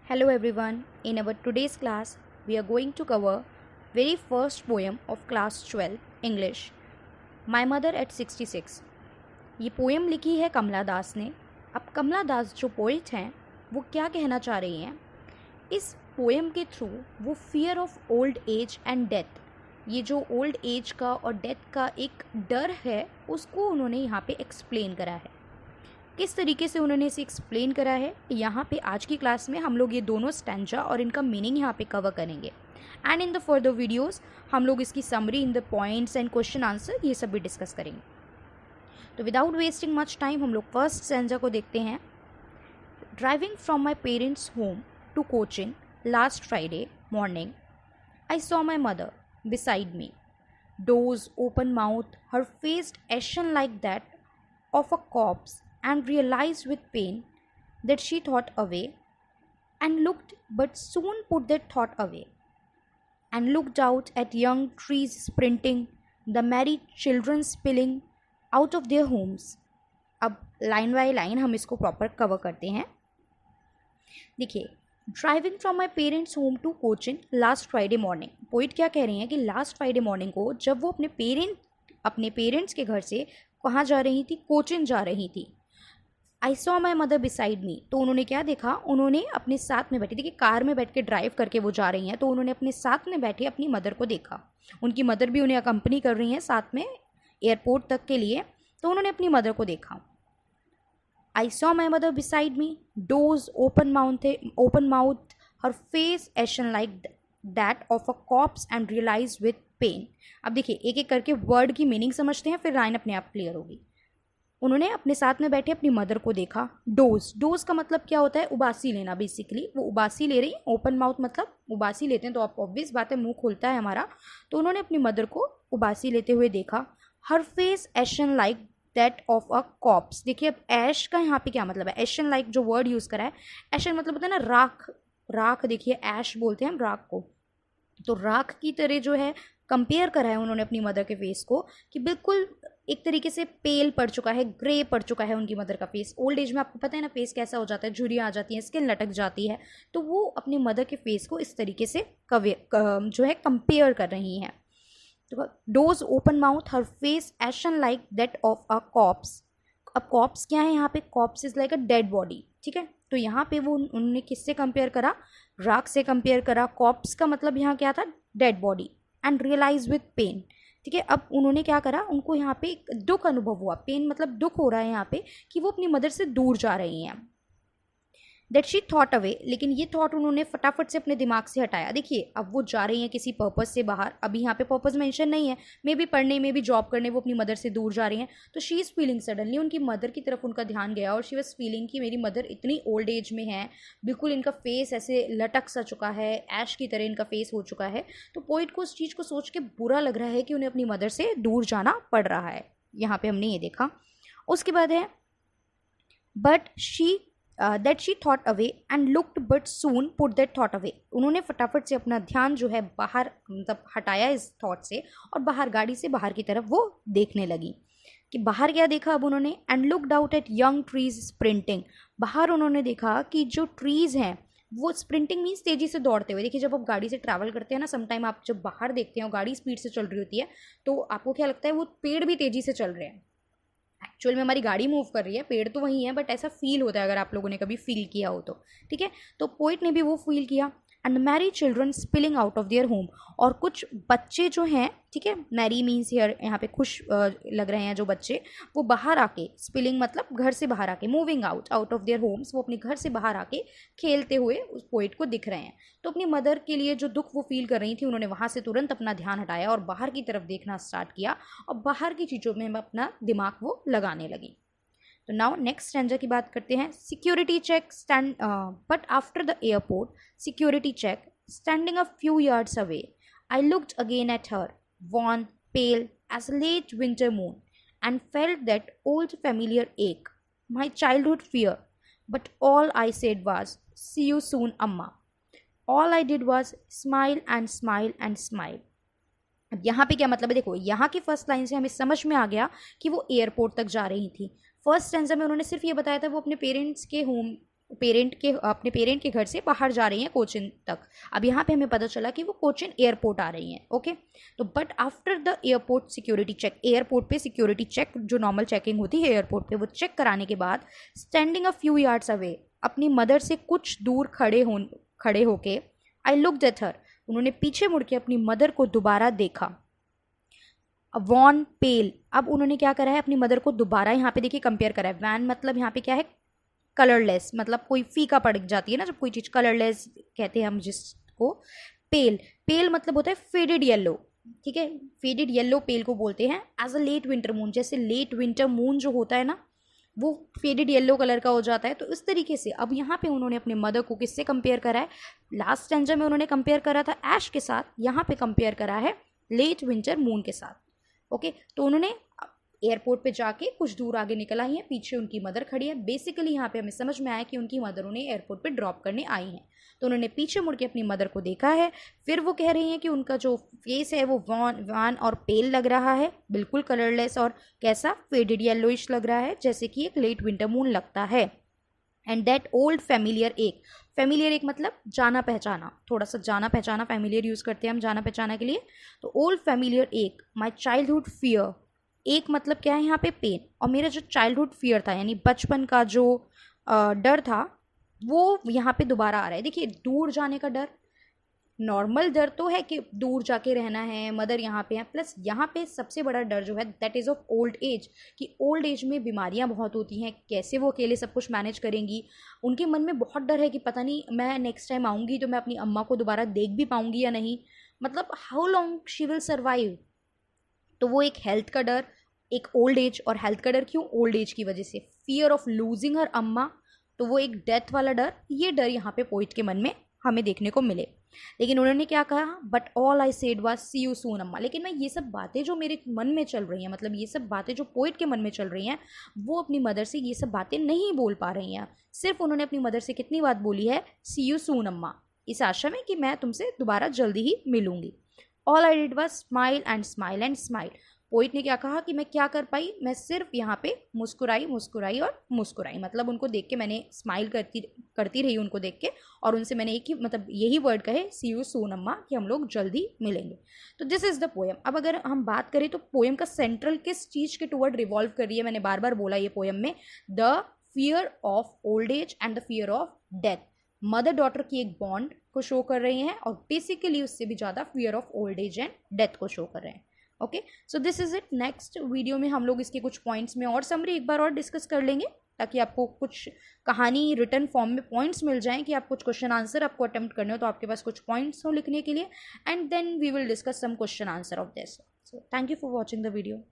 Hello everyone. In our today's class, we are going to cover very first poem of class 12 English. My Mother at 66. ये poem लिखी है कमला दास ने. अब कमला दास जो poet हैं वो क्या कहना चाह रही हैं? इस पोएम के थ्रू वो fear of old age and death, ये जो ओल्ड एज का और डेथ का एक डर है उसको उन्होंने यहाँ पे एक्सप्लेन करा है. किस तरीके से उन्होंने इसे एक्सप्लेन करा है यहाँ पे आज की क्लास में हम लोग ये दोनों स्टैंजा और इनका मीनिंग यहाँ पे कवर करेंगे. And in the further videos हम लोग इसकी summary in the points and question answer ये सब भी डिस्कस करेंगे. तो विदाउट वेस्टिंग मच टाइम हम लोग फर्स्ट स्टैंजा को देखते हैं. Driving from my parents home to Cochin last Friday morning I saw my mother beside me, doors open mouth, her face ashen like that of a corpse, and realized with pain that she thought away, and looked, but soon put that thought away, and looked out at young trees sprinting, the merry children spilling out of their homes. अब line by line हम इसको proper cover करते हैं. देखिए, driving from my parents home to Cochin last Friday morning. Poet क्या कह रही हैं कि लास्ट फ्राइडे मॉर्निंग को जब वो अपने पेरेंट्स के घर से कहाँ जा रही थी, कोचिन जा रही थी. आई saw my mother beside me, तो उन्होंने क्या देखा, उन्होंने अपने साथ में बैठी, देखिए कार में बैठ के ड्राइव करके वो जा रही हैं, तो उन्होंने अपने साथ में बैठे अपनी मदर को देखा. उनकी मदर भी उन्हें अकम्पनी कर रही हैं साथ में एयरपोर्ट तक के लिए, तो उन्होंने अपनी मदर को देखा. I saw my mother beside me, doors open mouth, her face ashen like that of a corpse, and realized with pain. अब देखिए एक एक करके वर्ड की मीनिंग समझते हैं, फिर लाइन अपने आप क्लियर होगी. उन्होंने अपने साथ में बैठे अपनी मदर को देखा. डोज का मतलब क्या होता है? उबासी लेना. बेसिकली वो उबासी ले रही है. ओपन माउथ मतलब उबासी लेते हैं, तो आप ऑब्वियस बात है मुंह खुलता है हमारा. तो उन्होंने अपनी मदर को उबासी लेते हुए देखा. Her face ashen like that of a corpse. देखिए अब ऐश का यहाँ पे क्या मतलब है? एशन लाइक जो वर्ड यूज़ करा है, एशन मतलब होता है ना राख. राख देखिए ऐश बोलते हैं हम राख को. तो राख की तरह जो है कंपेयर करा है उन्होंने अपनी मदर के फेस को कि बिल्कुल एक तरीके से पेल पड़ चुका है, ग्रे पड़ चुका है उनकी मदर का फेस. ओल्ड एज में आपको पता है ना फेस कैसा हो जाता है, झुर्रियाँ आ जाती हैं, स्किन लटक जाती है. तो वो अपनी मदर के फेस को इस तरीके से जो है कंपेयर कर रही हैं. Those open mouth, her face ashen like that of a corpse. अब कॉप्स क्या है यहाँ पे? Corpse is like a dead body. ठीक है, तो यहाँ पे वो उन्होंने किससे कंपेयर करा? राख से कंपेयर करा. कॉप्स का मतलब यहाँ क्या था? Dead body. And realise with pain. ठीक है, अब उन्होंने क्या करा, उनको यहाँ पे एक दुख अनुभव हुआ. पेन मतलब दुख हो रहा है यहाँ पे कि वो अपनी मदर से दूर जा रही हैं. दैट शी थॉट अवे, लेकिन ये थॉट उन्होंने फटाफट से अपने दिमाग से हटाया. देखिए अब वो जा रही हैं किसी पर्पस से बाहर. अभी यहाँ पे पर्पस मेंशन नहीं है, मे बी पढ़ने में भी जॉब करने वो अपनी मदर से दूर जा रही हैं. तो शी इज़ फीलिंग, सडनली उनकी मदर की तरफ उनका ध्यान गया और शी वॉज फीलिंग कि मेरी मदर इतनी ओल्ड एज में है, बिल्कुल इनका फेस ऐसे लटक सा चुका है, ऐश की तरह इनका फेस हो चुका है. तो पोइट को उस चीज़ को सोच के बुरा लग रहा है कि उन्हें अपनी मदर से दूर जाना पड़ रहा है. यहाँ पे हमने ये देखा. उसके बाद है but she that she thought away and looked but soon put that thought away. उन्होंने फटाफट से अपना ध्यान जो है बाहर मतलब हटाया इस थॉट से और बाहर गाड़ी से बाहर की तरफ वो देखने लगी. कि बाहर क्या देखा अब उन्होंने? And looked out at young trees sprinting. बाहर उन्होंने देखा कि जो ट्रीज़ हैं वो स्प्रिंटिंग मीन्स तेज़ी से दौड़ते हुए. देखिए जब आप गाड़ी से ट्रैवल करते हैं ना, समटाइम आप जब बाहर देखते हैं और गाड़ी स्पीड से चल रही होती है तो आपको क्या लगता है वो पेड़ भी तेज़ी से चल रहे हैं. एक्चुअल में हमारी गाड़ी मूव कर रही है, पेड़ तो वही है, बट ऐसा फील होता है अगर आप लोगों ने कभी फील किया हो तो. ठीक है, तो पोइट ने भी वो फील किया. And Mary children spilling out of their home. और कुछ बच्चे जो हैं, ठीक है, मैरी मीन्स हियर यहाँ पे खुश लग रहे हैं जो बच्चे, वो बाहर आके, स्पिलिंग मतलब घर से बाहर आके, moving out of their homes, वो अपने घर से बाहर आके खेलते हुए उस पोइट को दिख रहे हैं. तो अपनी मदर के लिए जो दुख वो फील कर रही थी, उन्होंने वहाँ से तुरंत अपना ध्यान हटाया और बाहर की तरफ देखना स्टार्ट किया और बाहर की चीज़ों में अपना दिमाग वो लगाने लगी. तो नाउ नेक्स्ट स्टैंजा की बात करते हैं. Security check but after the airport security check standing a few yards away I looked again at her, wan, pale as a late winter moon, and felt that old familiar ache, my childhood fear. But all I said was, see you soon, Amma. All I did was smile and smile and smile. अब यहाँ पे क्या मतलब है? देखो यहाँ की first line से हमें समझ में आ गया कि वो एयरपोर्ट तक जा रही थी. फर्स्ट स्टैंजा में उन्होंने सिर्फ ये बताया था वो अपने पेरेंट्स के होम अपने पेरेंट के घर से बाहर जा रही हैं कोचिन तक। अब यहाँ पे हमें पता चला कि वो कोचिन एयरपोर्ट आ रही हैं। ओके, तो but after the airport security check, airport पे सिक्योरिटी चेक जो नॉर्मल चेकिंग होती है एयरपोर्ट पे, वो चेक कराने के बाद standing a few yards away, अपनी मदर से कुछ दूर खड़े होके, आई लुक्ड एट हर, उन्होंने पीछे मुड़ के अपनी मदर को दोबारा देखा। वॉन पेल, अब उन्होंने क्या करा है, अपनी मदर को दोबारा यहाँ पे देखिए कंपेयर करा है। वैन मतलब यहाँ पे क्या है, कलरलेस, मतलब कोई फीका पड़ जाती है ना जब कोई चीज़, कलरलेस कहते हैं हम जिसको। पेल, पेल मतलब होता है फेडेड येलो, ठीक है, फेडेड येलो पेल को बोलते हैं। As a late winter moon, जैसे लेट विंटर मून जो होता है ना वो फेडेड येलो कलर का हो जाता है, तो इस तरीके से अब यहाँ पे उन्होंने अपने मदर को किससे कंपेयर करा है, लास्ट स्टैंजा में उन्होंने कंपेयर करा था ऐश के साथ, यहाँ पे कंपेयर करा है लेट विंटर मून के साथ। ओके, तो उन्होंने एयरपोर्ट पे जाके कुछ दूर आगे निकल आई हैं, पीछे उनकी मदर खड़ी है। बेसिकली यहाँ पे हमें समझ में आया कि उनकी मदर उन्हें एयरपोर्ट पे ड्रॉप करने आई हैं, तो उन्होंने पीछे मुड़ के अपनी मदर को देखा है। फिर वो कह रही हैं कि उनका जो फेस है वो वान और पेल लग रहा है, बिल्कुल कलरलेस और कैसा, फेडेड येलोइश लग रहा है, जैसे कि एक लेट विंटर मून लगता है। एंड दैट ओल्ड फेमिलियर एक, फेमिलियर एक मतलब जाना पहचाना, थोड़ा सा जाना पहचाना, फेमिलियर यूज़ करते हैं हम जाना पहचाना के लिए, तो ओल्ड फेमिलियर एक, माई चाइल्डहुड फियर, एक मतलब क्या है यहाँ पे, पेन, और मेरा जो चाइल्डहुड फियर था यानी बचपन का जो डर था वो यहाँ पे दोबारा आ रहा है। देखिए, दूर जाने का डर, नॉर्मल डर तो है कि दूर जाके रहना है, मदर यहाँ पे है, प्लस यहाँ पे सबसे बड़ा डर जो है that is of old age, कि ओल्ड एज में बीमारियाँ बहुत होती हैं, कैसे वो अकेले सब कुछ मैनेज करेंगी। उनके मन में बहुत डर है कि पता नहीं मैं नेक्स्ट टाइम आऊँगी तो मैं अपनी अम्मा को दोबारा देख भी पाऊँगी या नहीं, मतलब how long she will survive. तो वो एक हेल्थ का डर, एक ओल्ड एज, और हेल्थ का डर क्यों, ओल्ड एज की वजह से, फियर ऑफ लूजिंग हर अम्मा, तो वो एक डेथ वाला डर, ये डर यहाँ पे पोइट के मन में हमें देखने को मिले। लेकिन उन्होंने क्या कहा, but all I said was see you soon Amma, लेकिन मैं ये सब बातें जो मेरे मन में चल रही हैं, मतलब ये सब बातें जो पोइट के मन में चल रही हैं, वो अपनी मदर से ये सब बातें नहीं बोल पा रही हैं। सिर्फ उन्होंने अपनी मदर से कितनी बात बोली है, सी यू सून अम्मा, इस आशा में कि मैं तुमसे दोबारा जल्दी ही मिलूंगी। All I did was smile and smile and smile, poet ने क्या कहा कि मैं क्या कर पाई, मैं सिर्फ यहाँ पे मुस्कुराई मुस्कुराई और मुस्कुराई, मतलब उनको देख के मैंने स्माइल करती रही उनको देख के, और उनसे मैंने एक ही मतलब यही वर्ड कहे, सी यू सून अम्मा, कि हम लोग जल्दी मिलेंगे। तो दिस इज़ द पोएम। अब अगर हम बात करें तो पोएम का सेंट्रल किस चीज़ के टुवर्ड रिवॉल्व कर रही है, मैंने बार बार बोला ये पोएम में, the fear of old age and the fear of death, mother daughter की एक बॉन्ड को शो कर रहे हैं, और बेसिकली उससे भी ज़्यादा fear of old age and death को शो कर रहे हैं। Okay, so this is it. Next video में हम लोग इसके कुछ पॉइंट्स में और समरी एक बार और डिस्कस कर लेंगे, ताकि आपको कुछ कहानी रिटर्न फॉर्म में पॉइंट्स मिल जाएं, कि आप कुछ क्वेश्चन आंसर आपको अटेम्प्ट करने हो तो आपके पास कुछ पॉइंट्स हो लिखने के लिए, and then we will discuss some question answer of this. So thank you for watching the video.